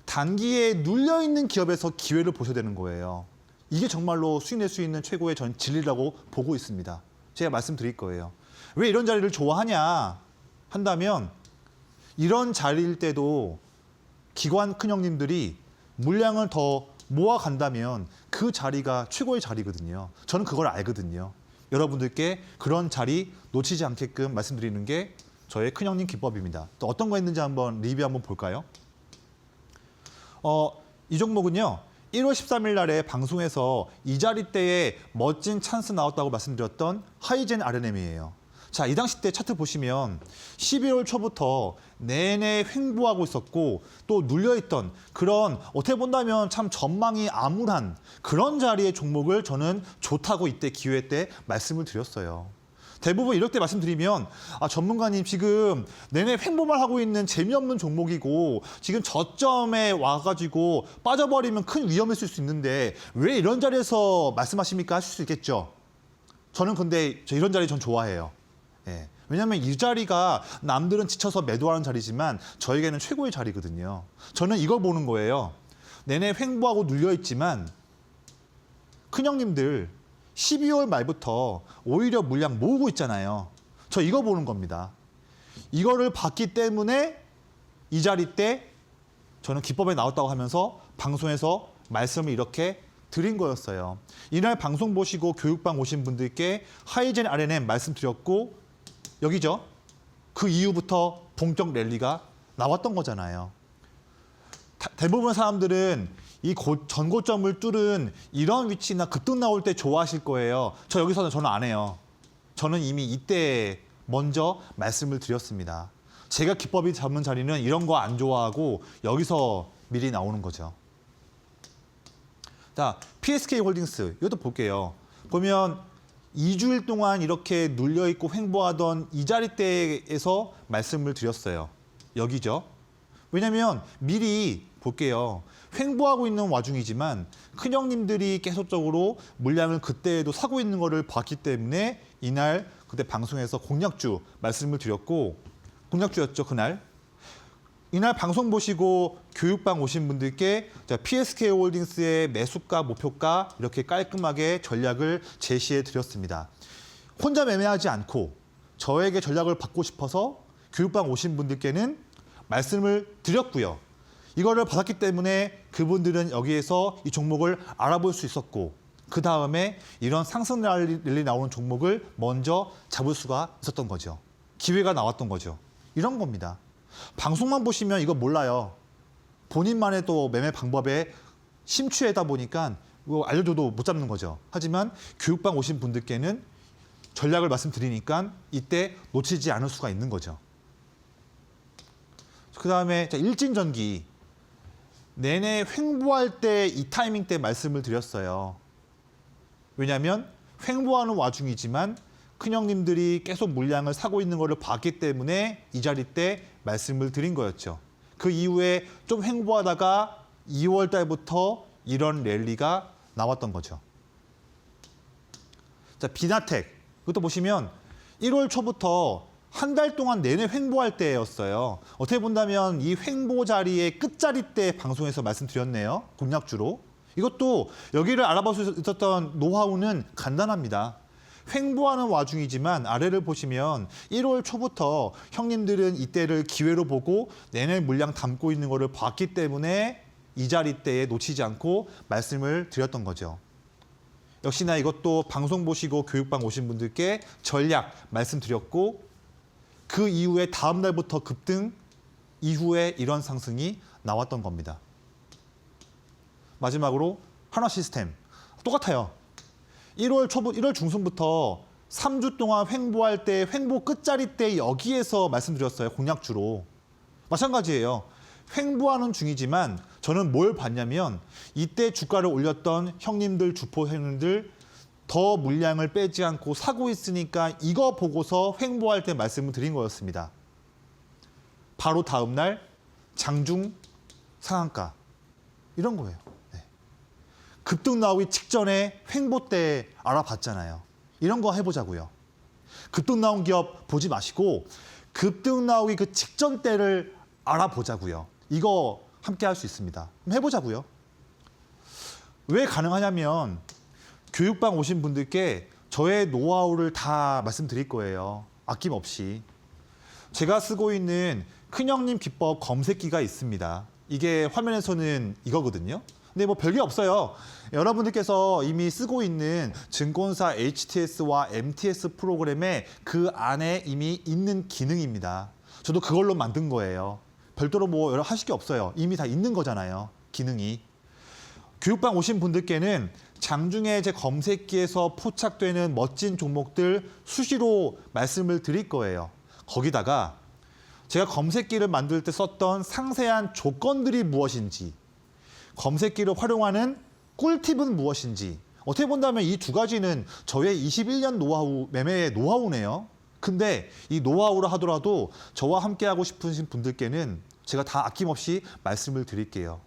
Speaker 2: 단기에 눌려 있는 기업에서 기회를 보셔야 되는 거예요. 이게 정말로 수익 낼 수 있는 최고의 전 진리라고 보고 있습니다. 제가 말씀드릴 거예요. 왜 이런 자리를 좋아하냐 한다면 이런 자리일 때도 기관 큰형님들이 물량을 더 모아간다면 그 자리가 최고의 자리거든요. 저는 그걸 알거든요. 여러분들께 그런 자리 놓치지 않게끔 말씀드리는 게 저의 큰형님 기법입니다. 또 어떤 거 있는지 한번 리뷰 한번 볼까요? 이 종목은요. 1월 13일 날에 방송에서 이 자리 때에 멋진 찬스 나왔다고 말씀드렸던 하이젠 RNM이에요. 자, 이 당시 때 차트 보시면 12월 초부터 내내 횡보하고 있었고 또 눌려있던 그런 어떻게 본다면 참 전망이 암울한 그런 자리의 종목을 저는 좋다고 이때 기회 때 말씀을 드렸어요. 대부분 이럴 때 말씀드리면 전문가님 지금 내내 횡보만 하고 있는 재미없는 종목이고 지금 저점에 와가지고 빠져버리면 큰 위험이 있을 수 있는데 왜 이런 자리에서 말씀하십니까 하실 수 있겠죠. 저는 근데 이런 자리 전 좋아해요. 예. 왜냐하면 이 자리가 남들은 지쳐서 매도하는 자리지만 저에게는 최고의 자리거든요. 저는 이걸 보는 거예요. 내내 횡보하고 눌려있지만 큰형님들 12월 말부터 오히려 물량 모으고 있잖아요. 저 이거 보는 겁니다. 이거를 봤기 때문에 이 자리 때 저는 기법에 나왔다고 하면서 방송에서 말씀을 이렇게 드린 거였어요. 이날 방송 보시고 교육방 오신 분들께 하이젠 RNM 말씀드렸고 여기죠. 그 이후부터 본격 랠리가 나왔던 거잖아요. 대부분의 사람들은 이 전고점을 뚫은 이런 위치나 급등 나올 때 좋아하실 거예요. 저는 안 해요. 저는 이미 이때 먼저 말씀을 드렸습니다. 제가 기법이 잡는 자리는 이런 거 안 좋아하고 여기서 미리 나오는 거죠. 자, PSK 홀딩스 이것도 볼게요. 보면 2주일 동안 이렇게 눌려있고 횡보하던 이 자리대에서 말씀을 드렸어요. 여기죠. 왜냐하면 미리 볼게요. 횡보하고 있는 와중이지만 큰형님들이 계속적으로 물량을 그때에도 사고 있는 거를 봤기 때문에 이날 그때 방송에서 공략주 말씀을 드렸고 공략주였죠, 그날. 이날 방송 보시고 교육방 오신 분들께 PSK 홀딩스의 매수가, 목표가 이렇게 깔끔하게 전략을 제시해 드렸습니다. 혼자 매매하지 않고 저에게 전략을 받고 싶어서 교육방 오신 분들께는 말씀을 드렸고요. 이거를 받았기 때문에 그분들은 여기에서 이 종목을 알아볼 수 있었고 그 다음에 이런 상승 랠리 나오는 종목을 먼저 잡을 수가 있었던 거죠. 기회가 나왔던 거죠. 이런 겁니다. 방송만 보시면 이거 몰라요. 본인만의 또 매매 방법에 심취하다 보니까 이거 알려줘도 못 잡는 거죠. 하지만 교육방 오신 분들께는 전략을 말씀드리니까 이때 놓치지 않을 수가 있는 거죠. 그다음에 일진전기 내내 횡보할 때 이 타이밍 때 말씀을 드렸어요. 왜냐하면 횡보하는 와중이지만 큰형님들이 계속 물량을 사고 있는 것을 봤기 때문에 이 자리 때 말씀을 드린 거였죠. 그 이후에 좀 횡보하다가 2월 달부터 이런 랠리가 나왔던 거죠. 자, 비나텍 이것도 보시면 1월 초부터 한 달 동안 내내 횡보할 때였어요. 어떻게 본다면 이 횡보 자리의 끝자리 때 방송에서 말씀드렸네요. 공략주로. 이것도 여기를 알아볼 수 있었던 노하우는 간단합니다. 횡보하는 와중이지만 아래를 보시면 1월 초부터 형님들은 이때를 기회로 보고 내내 물량 담고 있는 것을 봤기 때문에 이 자리 때에 놓치지 않고 말씀을 드렸던 거죠. 역시나 이것도 방송 보시고 교육방 오신 분들께 전략 말씀드렸고 그 이후에 다음 날부터 급등 이후에 이런 상승이 나왔던 겁니다. 마지막으로 한화시스템 똑같아요. 1월 중순부터 3주 동안 횡보할 때 횡보 끝자리 때 여기에서 말씀드렸어요. 공략주로. 마찬가지예요. 횡보하는 중이지만 저는 뭘 봤냐면 이때 주가를 올렸던 형님들, 주포 형님들 더 물량을 빼지 않고 사고 있으니까 이거 보고서 횡보할 때 말씀을 드린 거였습니다. 바로 다음 날 장중 상한가 이런 거예요. 네. 급등 나오기 직전에 횡보 때 알아봤잖아요. 이런 거 해보자고요. 급등 나온 기업 보지 마시고 급등 나오기 그 직전 때를 알아보자고요. 이거 함께 할 수 있습니다. 한번 해보자고요. 왜 가능하냐면 교육방 오신 분들께 저의 노하우를 다 말씀드릴 거예요. 아낌없이. 제가 쓰고 있는 큰형님 기법 검색기가 있습니다. 이게 화면에서는 이거거든요. 근데 뭐 별게 없어요. 여러분들께서 이미 쓰고 있는 증권사 HTS와 MTS 프로그램에 그 안에 이미 있는 기능입니다. 저도 그걸로 만든 거예요. 별도로 뭐 여러 하실 게 없어요. 이미 다 있는 거잖아요. 기능이. 교육방 오신 분들께는 장중에 제 검색기에서 포착되는 멋진 종목들 수시로 말씀을 드릴 거예요. 거기다가 제가 검색기를 만들 때 썼던 상세한 조건들이 무엇인지, 검색기를 활용하는 꿀팁은 무엇인지, 어떻게 본다면 이 두 가지는 저의 21년 노하우, 매매의 노하우네요. 근데 이 노하우를 하더라도 저와 함께 하고 싶으신 분들께는 제가 다 아낌없이 말씀을 드릴게요.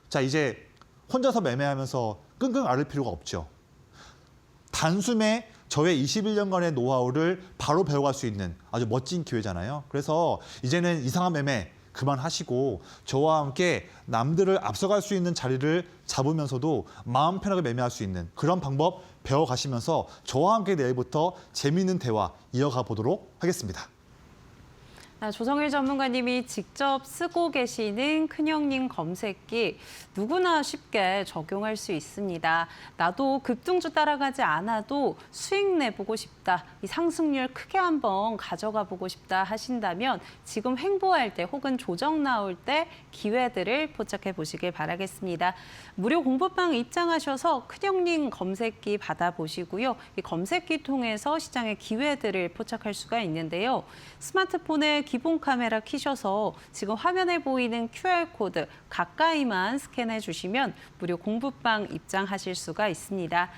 Speaker 2: 자, 이제 혼자서 매매하면서 끙끙 앓을 필요가 없죠. 단숨에 저의 21년간의 노하우를 바로 배워갈 수 있는 아주 멋진 기회잖아요. 그래서 이제는 이상한 매매 그만하시고 저와 함께 남들을 앞서갈 수 있는 자리를 잡으면서도 마음 편하게 매매할 수 있는 그런 방법 배워가시면서 저와 함께 내일부터 재미있는 대화 이어가 보도록 하겠습니다.
Speaker 1: 조성일 전문가님이 직접 쓰고 계시는 큰형님 검색기 누구나 쉽게 적용할 수 있습니다. 나도 급등주 따라가지 않아도 수익 내보고 싶다, 이 상승률 크게 한번 가져가 보고 싶다 하신다면 지금 횡보할 때 혹은 조정 나올 때 기회들을 포착해 보시길 바라겠습니다. 무료 공부방 입장하셔서 큰형님 검색기 받아보시고요. 이 검색기 통해서 시장의 기회들을 포착할 수가 있는데요. 스마트폰에 기본 카메라 켜셔서 지금 화면에 보이는 QR코드 가까이만 스캔해 주시면 무료 공부방 입장하실 수가 있습니다.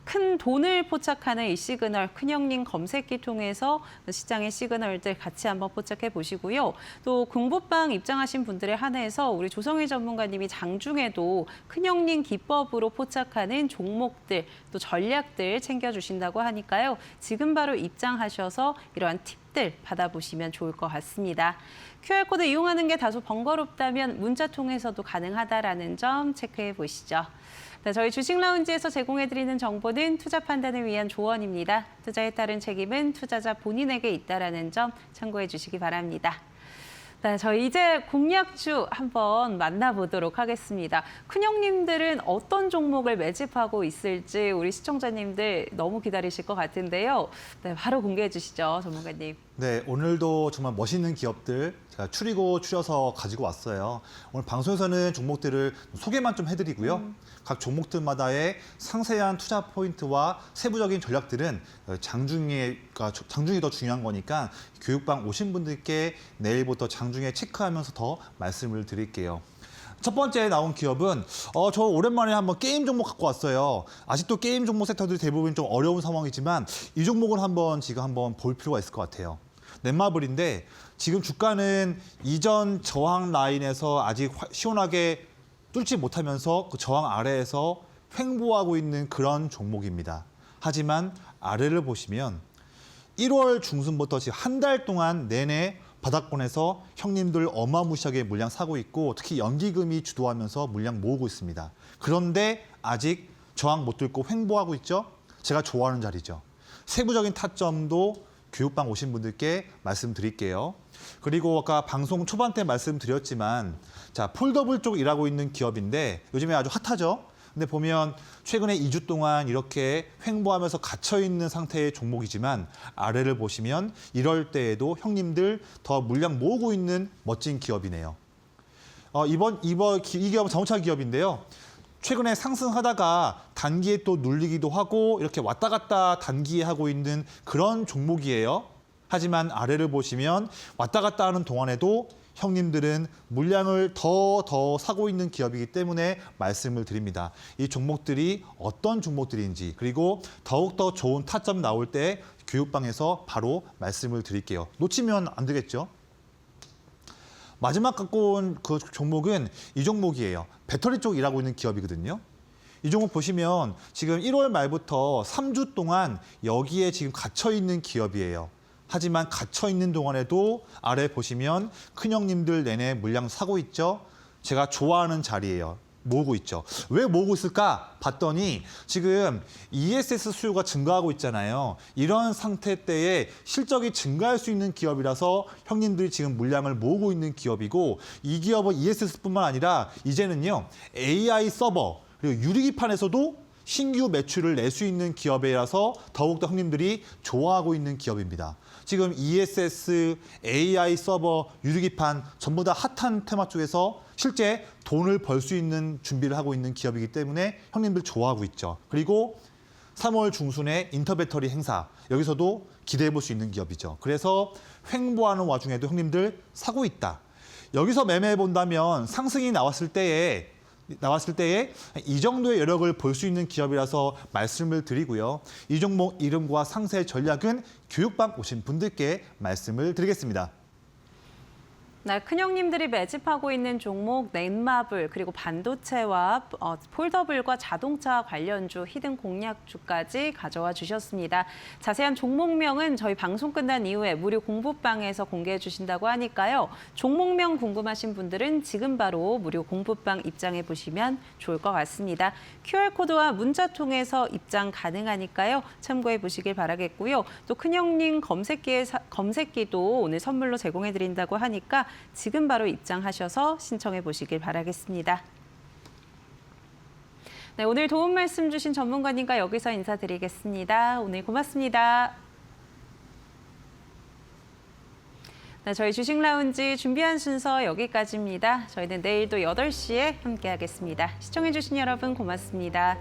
Speaker 1: 큰 돈을 포착하는 이 시그널, 큰형님 검색기 통해서 시장의 시그널들 같이 한번 포착해 보시고요. 또 공부방 입장하신 분들에 한해서 우리 조성일 전문가님이 장중에도 큰형님 기법으로 포착하는 종목들, 또 전략들 챙겨주신다고 하니까요. 지금 바로 입장하셔서 이러한 팁들 받아보시면 좋을 것 같습니다. QR코드 이용하는 게 다소 번거롭다면 문자 통해서도 가능하다라는 점 체크해 보시죠. 네, 저희 주식라운지에서 제공해드리는 정보는 투자 판단을 위한 조언입니다. 투자에 따른 책임은 투자자 본인에게 있다라는 점 참고해 주시기 바랍니다. 네, 저희 이제 공략주 한번 만나보도록 하겠습니다. 큰형님들은 어떤 종목을 매집하고 있을지 우리 시청자님들 너무 기다리실 것 같은데요. 네, 바로 공개해 주시죠, 전문가님.
Speaker 2: 네, 오늘도 정말 멋있는 기업들 제가 추려서 가지고 왔어요. 오늘 방송에서는 종목들을 소개만 좀 해드리고요. 각 종목들마다의 상세한 투자 포인트와 세부적인 전략들은 장중이 더 중요한 거니까 교육방 오신 분들께 내일부터 장중에 체크하면서 더 말씀을 드릴게요. 첫 번째 나온 기업은 저 오랜만에 한번 게임 종목 갖고 왔어요. 아직도 게임 종목 섹터들이 대부분 좀 어려운 상황이지만 이 종목은 지금 한번 볼 필요가 있을 것 같아요. 넷마블인데 지금 주가는 이전 저항 라인에서 아직 시원하게 뚫지 못하면서 그 저항 아래에서 횡보하고 있는 그런 종목입니다. 하지만 아래를 보시면 1월 중순부터 지금 한 달 동안 내내 바닥권에서 형님들 어마무시하게 물량 사고 있고 특히 연기금이 주도하면서 물량 모으고 있습니다. 그런데 아직 저항 못 뚫고 횡보하고 있죠. 제가 좋아하는 자리죠. 세부적인 타점도 교육방 오신 분들께 말씀드릴게요. 그리고 아까 방송 초반 때 말씀드렸지만 자, 폴더블 쪽 일하고 있는 기업인데 요즘에 아주 핫하죠. 근데 보면 최근에 2주 동안 이렇게 횡보하면서 갇혀있는 상태의 종목이지만 아래를 보시면 이럴 때에도 형님들 더 물량 모으고 있는 멋진 기업이네요. 이 기업은 자동차 기업인데요. 최근에 상승하다가 단기에 또 눌리기도 하고 이렇게 왔다 갔다 단기에 하고 있는 그런 종목이에요. 하지만 아래를 보시면 왔다 갔다 하는 동안에도 형님들은 물량을 더 사고 있는 기업이기 때문에 말씀을 드립니다. 이 종목들이 어떤 종목들인지 그리고 더욱더 좋은 타점 나올 때 교육방에서 바로 말씀을 드릴게요. 놓치면 안 되겠죠? 마지막 갖고 온 그 종목은 이 종목이에요. 배터리 쪽 일하고 있는 기업이거든요. 이 종목 보시면 지금 1월 말부터 3주 동안 여기에 지금 갇혀 있는 기업이에요. 하지만 갇혀 있는 동안에도 아래 보시면 큰형님들 내내 물량 사고 있죠. 제가 좋아하는 자리예요. 모으고 있죠. 왜 모으고 있을까 봤더니 지금 ESS 수요가 증가하고 있잖아요. 이런 상태 때에 실적이 증가할 수 있는 기업이라서 형님들이 지금 물량을 모으고 있는 기업이고 이 기업은 ESS뿐만 아니라 이제는요. AI 서버 그리고 유리기판에서도 신규 매출을 낼 수 있는 기업이라서 더욱더 형님들이 좋아하고 있는 기업입니다. 지금 ESS, AI 서버, 유리기판 전부 다 핫한 테마 쪽에서 실제 돈을 벌 수 있는 준비를 하고 있는 기업이기 때문에 형님들 좋아하고 있죠. 그리고 3월 중순에 인터배터리 행사, 여기서도 기대해 볼 수 있는 기업이죠. 그래서 횡보하는 와중에도 형님들 사고 있다. 여기서 매매해 본다면 상승이 나왔을 때에 이 정도의 여력을 볼 수 있는 기업이라서 말씀을 드리고요. 이 종목 이름과 상세 전략은 교육방 오신 분들께 말씀을 드리겠습니다.
Speaker 1: 네, 큰형님들이 매집하고 있는 종목 넷마블 그리고 반도체와 폴더블과 자동차 관련주, 히든 공략주까지 가져와 주셨습니다. 자세한 종목명은 저희 방송 끝난 이후에 무료 공부방에서 공개해 주신다고 하니까요. 종목명 궁금하신 분들은 지금 바로 무료 공부방 입장해 보시면 좋을 것 같습니다. QR코드와 문자 통해서 입장 가능하니까요. 참고해 보시길 바라겠고요. 또 큰형님 검색기도 오늘 선물로 제공해 드린다고 하니까 지금 바로 입장하셔서 신청해 보시길 바라겠습니다. 네, 오늘 도움 말씀 주신 전문가님과 여기서 인사드리겠습니다. 오늘 고맙습니다. 네, 저희 주식 라운지 준비한 순서 여기까지입니다. 저희는 내일도 8시에 함께하겠습니다. 시청해 주신 여러분 고맙습니다.